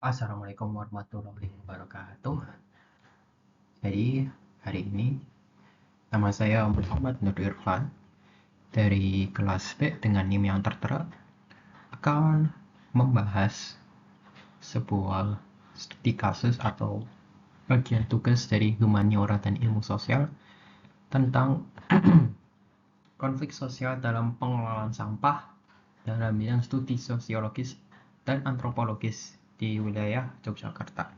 Assalamualaikum warahmatullahi wabarakatuh. Jadi hari ini nama saya Muhammad Nur Irfan dari kelas B dengan NIM yang tertera akan membahas sebuah studi kasus atau bagian tugas dari humaniora dan ilmu sosial tentang konflik sosial dalam pengelolaan sampah dalam bidang studi sosiologis dan antropologis di wilayah Yogyakarta.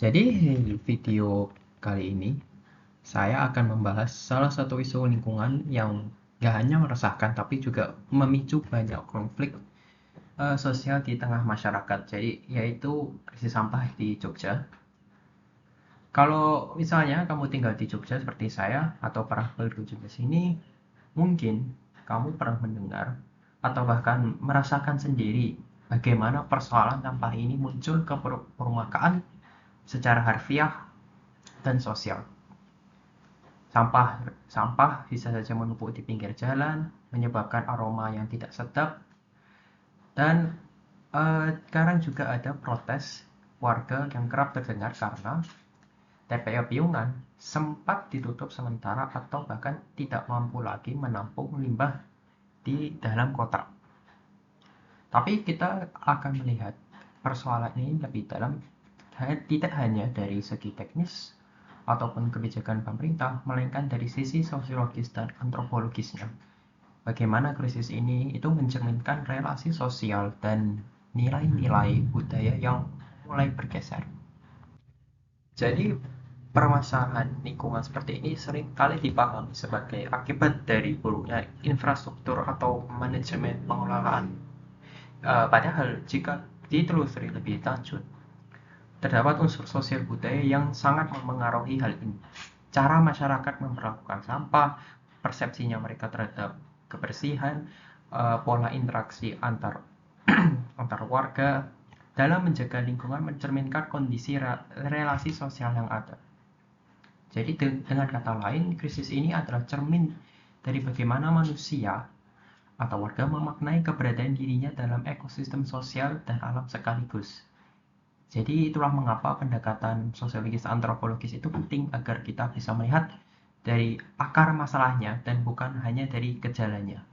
Jadi video kali ini saya akan membahas salah satu isu lingkungan yang gak hanya meresahkan tapi juga memicu banyak konflik sosial di tengah masyarakat. Jadi yaitu krisis sampah di Jogja. Kalau misalnya kamu tinggal di Jogja seperti saya atau pernah berkunjung ke sini, mungkin kamu pernah mendengar atau bahkan merasakan sendiri bagaimana persoalan sampah ini muncul ke permukaan secara harfiah dan sosial. Sampah sampah bisa saja menumpuk di pinggir jalan, menyebabkan aroma yang tidak sedap, dan sekarang juga ada protes warga yang kerap terdengar karena TPA Piungan sempat ditutup sementara atau bahkan tidak mampu lagi menampung limbah di dalam kota. Tapi kita akan melihat persoalan ini lebih dalam, tidak hanya dari segi teknis ataupun kebijakan pemerintah, melainkan dari sisi sosiologis dan antropologisnya. Bagaimana krisis ini itu mencerminkan relasi sosial dan nilai-nilai budaya yang mulai bergeser. Jadi, permasalahan lingkungan seperti ini sering kali dipahami sebagai akibat dari buruknya infrastruktur atau manajemen pengelolaan. Padahal jika ditelusuri lebih lanjut, terdapat unsur sosial budaya yang sangat memengaruhi hal ini. Cara masyarakat memperlakukan sampah, persepsinya mereka terhadap kebersihan, pola interaksi antar antar warga dalam menjaga lingkungan mencerminkan kondisi relasi sosial yang ada. Jadi dengan kata lain, krisis ini adalah cermin dari bagaimana manusia atau warga memaknai keberadaan dirinya dalam ekosistem sosial dan alam sekaligus. Jadi itulah mengapa pendekatan sosiologis antropologis itu penting agar kita bisa melihat dari akar masalahnya dan bukan hanya dari gejalanya.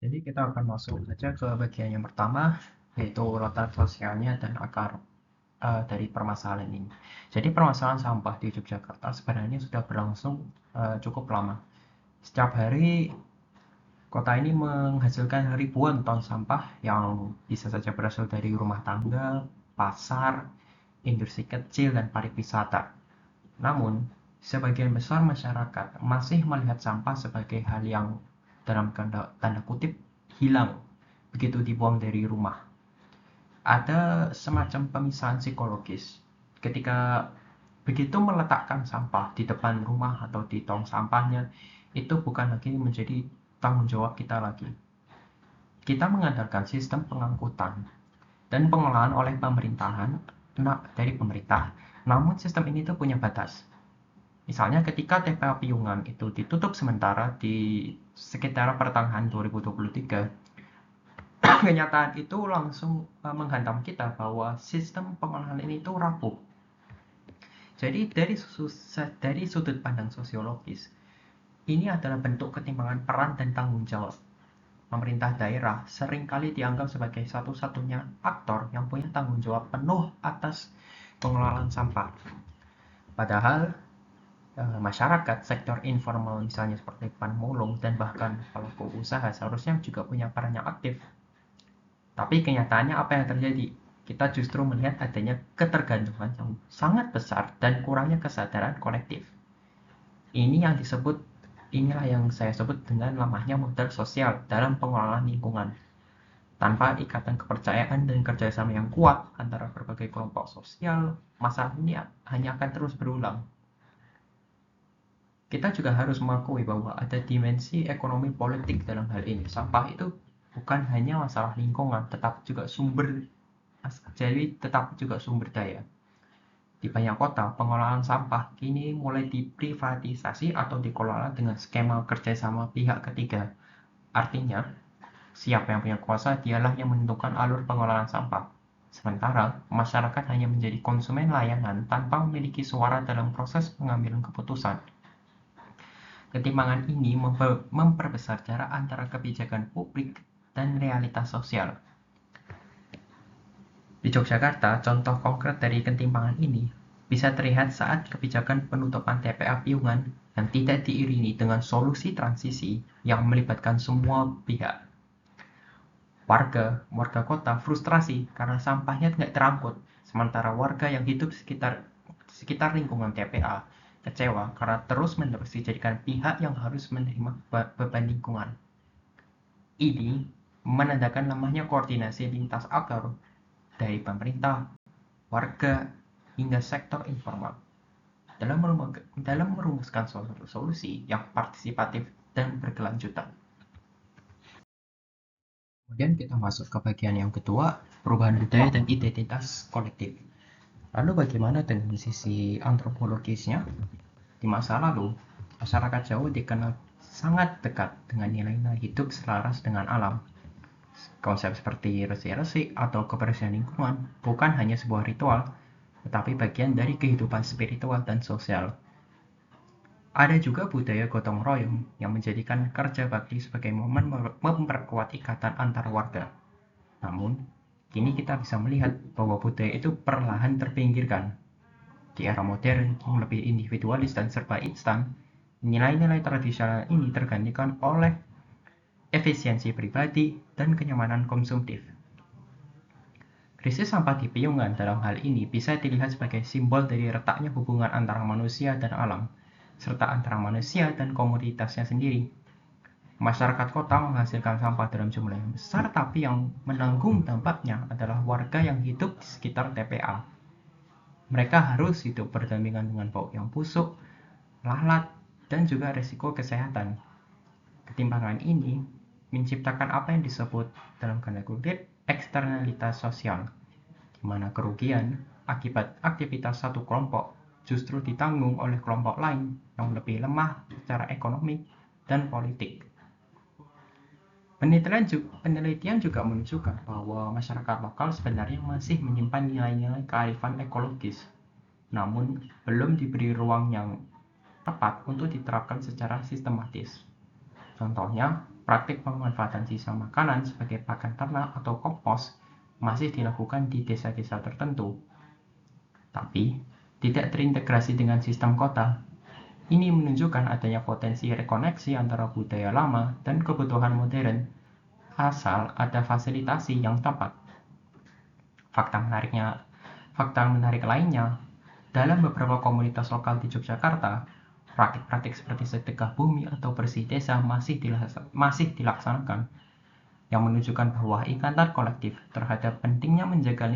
Jadi kita akan masuk saja ke bagian yang pertama, yaitu latar sosialnya dan akar dari permasalahan ini. Jadi permasalahan sampah di Yogyakarta sebenarnya sudah berlangsung cukup lama. Setiap hari kota ini menghasilkan ribuan ton sampah yang bisa saja berasal dari rumah tangga, pasar, industri kecil, dan pariwisata. Namun, sebagian besar masyarakat masih melihat sampah sebagai hal yang dalam tanda kutip hilang begitu dibuang dari rumah. Ada semacam pemisahan psikologis ketika begitu meletakkan sampah di depan rumah atau di tong sampahnya, itu bukan lagi menjadi tanggung jawab kita lagi. Kita mengandalkan sistem pengangkutan dan pengelolaan oleh pemerintahan dari pemerintah. Namun sistem ini tuh punya batas. Misalnya ketika TPA Piungan itu ditutup sementara di sekitar pertengahan 2023, kenyataan itu langsung menghantam kita bahwa sistem pengolahan ini tuh rapuh. Jadi dari sudut pandang sosiologis, ini adalah bentuk ketimpangan peran dan tanggung jawab. Pemerintah daerah seringkali dianggap sebagai satu-satunya aktor yang punya tanggung jawab penuh atas pengelolaan sampah. Padahal masyarakat, sektor informal misalnya seperti pemulung dan bahkan pelaku usaha seharusnya juga punya peran yang aktif. Tapi kenyataannya apa yang terjadi? Kita justru melihat adanya ketergantungan yang sangat besar dan kurangnya kesadaran kolektif. Inilah yang saya sebut dengan lemahnya modal sosial dalam pengelolaan lingkungan. Tanpa ikatan kepercayaan dan kerjasama yang kuat antara berbagai kelompok sosial, masalah ini hanya akan terus berulang. Kita juga harus mengakui bahwa ada dimensi ekonomi politik dalam hal ini. Sampah itu bukan hanya masalah lingkungan, tetapi juga sumber daya. Di banyak kota, pengelolaan sampah kini mulai diprivatisasi atau dikelola dengan skema kerjasama pihak ketiga. Artinya, Siapa yang punya kuasa dialah yang menentukan alur pengelolaan sampah. Sementara, masyarakat hanya menjadi konsumen layanan tanpa memiliki suara dalam proses pengambilan keputusan. Ketimpangan ini memperbesar jarak antara kebijakan publik dan realitas sosial. Di Yogyakarta, contoh konkret dari ketimpangan ini bisa terlihat saat kebijakan penutupan TPA Piungan yang tidak diiringi dengan solusi transisi yang melibatkan semua pihak. Warga kota frustrasi karena sampahnya tidak terangkut, sementara warga yang hidup sekitar lingkungan TPA kecewa karena terus-menerus dijadikan pihak yang harus menerima beban lingkungan. Ini menandakan lemahnya koordinasi lintas aktor dari pemerintah, warga, hingga sektor informal dalam merumuskan solusi yang partisipatif dan berkelanjutan. Kemudian kita masuk ke bagian yang kedua, perubahan budaya dan identitas kolektif. Lalu bagaimana dengan sisi antropologisnya? Di masa lalu, masyarakat Jawa dikenal sangat dekat dengan nilai-nilai hidup selaras dengan alam. Konsep seperti resik-resik atau kebersihan lingkungan bukan hanya sebuah ritual, tetapi bagian dari kehidupan spiritual dan sosial. Ada juga budaya gotong royong yang menjadikan kerja bakti sebagai momen memperkuat ikatan antar warga. Namun, kini kita bisa melihat bahwa budaya itu perlahan terpinggirkan. Di era modern yang lebih individualis dan serba instan, nilai-nilai tradisional ini tergantikan oleh efisiensi pribadi dan kenyamanan konsumtif. Krisis sampah di Piungan dalam hal ini bisa dilihat sebagai simbol dari retaknya hubungan antara manusia dan alam, serta antara manusia dan komunitasnya sendiri. Masyarakat kota menghasilkan sampah dalam jumlah yang besar, tapi yang menanggung dampaknya adalah warga yang hidup di sekitar TPA. Mereka harus hidup berdampingan dengan bau yang busuk, lalat, dan juga risiko kesehatan. Ketimpangan ini menciptakan apa yang disebut dalam tanda kutip eksternalitas sosial, di mana kerugian akibat aktivitas satu kelompok justru ditanggung oleh kelompok lain yang lebih lemah secara ekonomi dan politik. Penelitian juga menunjukkan bahwa masyarakat lokal sebenarnya masih menyimpan nilai-nilai kearifan ekologis, namun belum diberi ruang yang tepat untuk diterapkan secara sistematis. Contohnya, praktik pemanfaatan sisa makanan sebagai pakan ternak atau kompos masih dilakukan di desa-desa tertentu, tapi tidak terintegrasi dengan sistem kota. Ini menunjukkan adanya potensi rekoneksi antara budaya lama dan kebutuhan modern, asal ada fasilitasi yang tepat. Fakta menarik lainnya, dalam beberapa komunitas lokal di Yogyakarta, praktik-praktik seperti sedekah bumi atau bersih desa masih dilaksanakan, yang menunjukkan bahwa ikatan kolektif terhadap pentingnya menjaga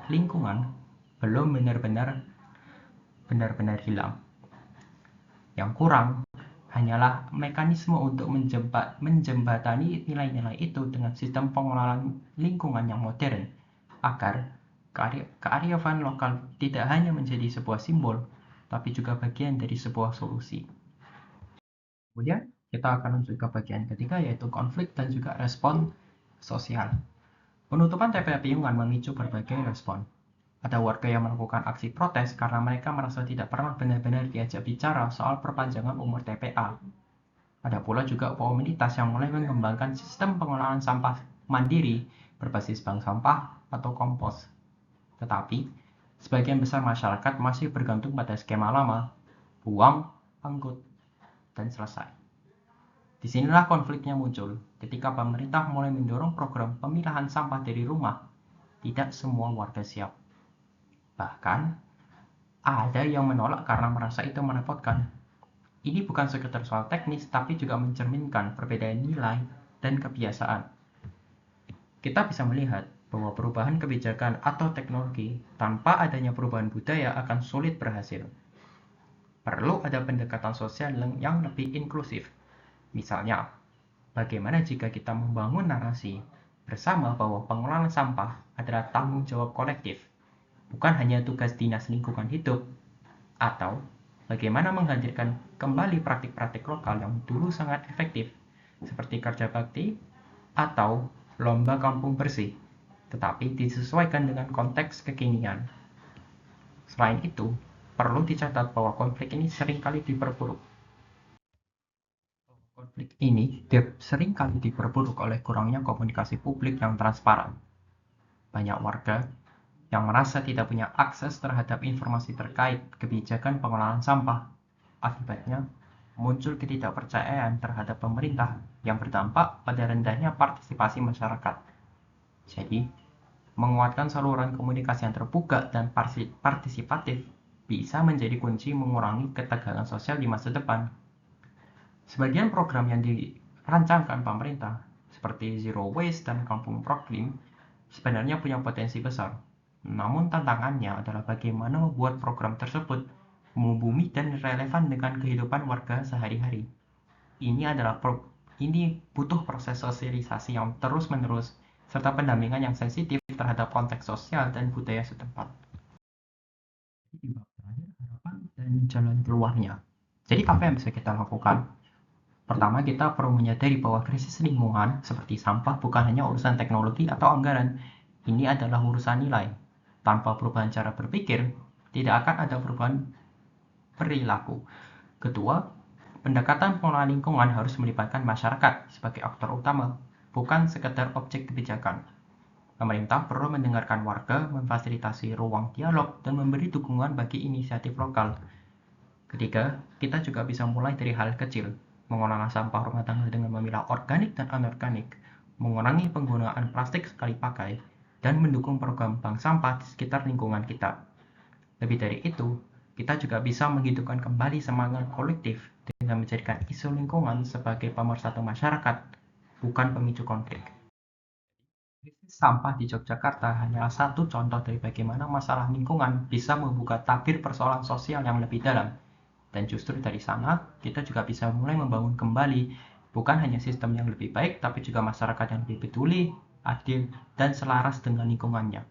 lingkungan belum benar-benar hilang. Yang kurang hanyalah mekanisme untuk menjembatani nilai-nilai itu dengan sistem pengelolaan lingkungan yang modern, agar kearifan lokal tidak hanya menjadi sebuah simbol, tapi juga bagian dari sebuah solusi. Kemudian kita akan menuju ke bagian ketiga, yaitu konflik dan juga respon sosial. Penutupan TPA Piungan memicu berbagai respon. Ada warga yang melakukan aksi protes karena mereka merasa tidak pernah benar-benar diajak bicara soal perpanjangan umur TPA. Ada pula juga komunitas yang mulai mengembangkan sistem pengelolaan sampah mandiri berbasis bank sampah atau kompos. Tetapi, sebagian besar masyarakat masih bergantung pada skema lama, buang, angkut, dan selesai. Disinilah konfliknya muncul ketika pemerintah mulai mendorong program pemilahan sampah dari rumah. Tidak semua warga siap. Bahkan, ada yang menolak karena merasa itu merepotkan. Ini bukan sekedar soal teknis, tapi juga mencerminkan perbedaan nilai dan kebiasaan. Kita bisa melihat bahwa perubahan kebijakan atau teknologi tanpa adanya perubahan budaya akan sulit berhasil. Perlu ada pendekatan sosial yang lebih inklusif. Misalnya, bagaimana jika kita membangun narasi bersama bahwa pengelolaan sampah adalah tanggung jawab kolektif, bukan hanya tugas dinas lingkungan hidup, atau bagaimana menghadirkan kembali praktik-praktik lokal yang dulu sangat efektif, seperti kerja bakti atau lomba kampung bersih, tetapi disesuaikan dengan konteks kekinian. Selain itu, perlu dicatat bahwa konflik ini seringkali diperburuk. Konflik ini seringkali diperburuk oleh kurangnya komunikasi publik yang transparan. Banyak warga yang merasa tidak punya akses terhadap informasi terkait kebijakan pengelolaan sampah. Akibatnya, muncul ketidakpercayaan terhadap pemerintah yang berdampak pada rendahnya partisipasi masyarakat. Jadi, menguatkan saluran komunikasi yang terbuka dan partisipatif bisa menjadi kunci mengurangi ketegangan sosial di masa depan. Sebagian program yang dirancangkan pemerintah, seperti Zero Waste dan Kampung Proklim, sebenarnya punya potensi besar. Namun tantangannya adalah bagaimana membuat program tersebut membumi dan relevan dengan kehidupan warga sehari-hari. Ini butuh proses sosialisasi yang terus-menerus serta pendampingan yang sensitif terhadap konteks sosial dan budaya setempat. Di bab terakhir, harapan dan jalan keluarnya. Jadi apa yang bisa kita lakukan? Pertama, kita perlu menyadari bahwa krisis lingkungan seperti sampah bukan hanya urusan teknologi atau anggaran. Ini adalah urusan nilai. Tanpa perubahan cara berpikir, tidak akan ada perubahan perilaku. Kedua, pendekatan pengelolaan lingkungan harus melibatkan masyarakat sebagai aktor utama, bukan sekedar objek kebijakan. Pemerintah perlu mendengarkan warga, memfasilitasi ruang dialog, dan memberi dukungan bagi inisiatif lokal. Ketiga, kita juga bisa mulai dari hal kecil, mengolah sampah rumah tangga dengan memilah organik dan anorganik, mengurangi penggunaan plastik sekali pakai, dan mendukung program bank sampah di sekitar lingkungan kita. Lebih dari itu, kita juga bisa menghidupkan kembali semangat kolektif dengan menjadikan isu lingkungan sebagai pemersatu masyarakat, bukan pemicu konflik. Krisis sampah di Yogyakarta hanyalah satu contoh dari bagaimana masalah lingkungan bisa membuka tabir persoalan sosial yang lebih dalam. Dan justru dari sana, kita juga bisa mulai membangun kembali bukan hanya sistem yang lebih baik, tapi juga masyarakat yang lebih peduli, adil, dan selaras dengan lingkungannya.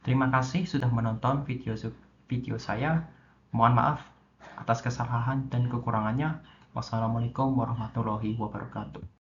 Terima kasih sudah menonton video saya. Mohon maaf atas kesalahan dan kekurangannya. Wassalamualaikum warahmatullahi wabarakatuh.